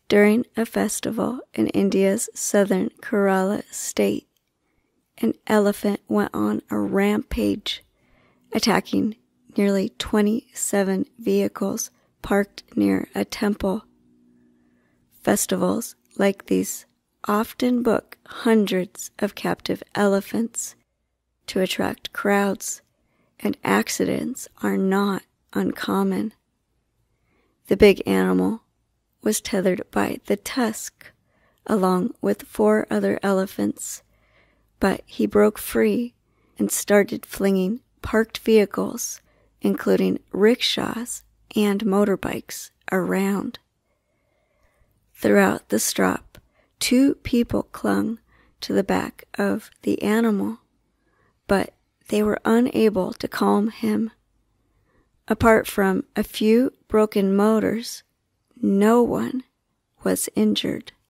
During a festival in India's southern Kerala state, an elephant went on a rampage, attacking nearly 27 vehicles parked near a temple. Festivals like these often book hundreds of captive elephants to attract crowds, and accidents are not uncommon. The big animal was tethered by the tusk along with 4 other elephants, but he broke free and started flinging parked vehicles, including rickshaws and motorbikes, around. Throughout the strop, 2 people clung to the back of the animal, but they were unable to calm him. Apart from a few broken motors, no one was injured.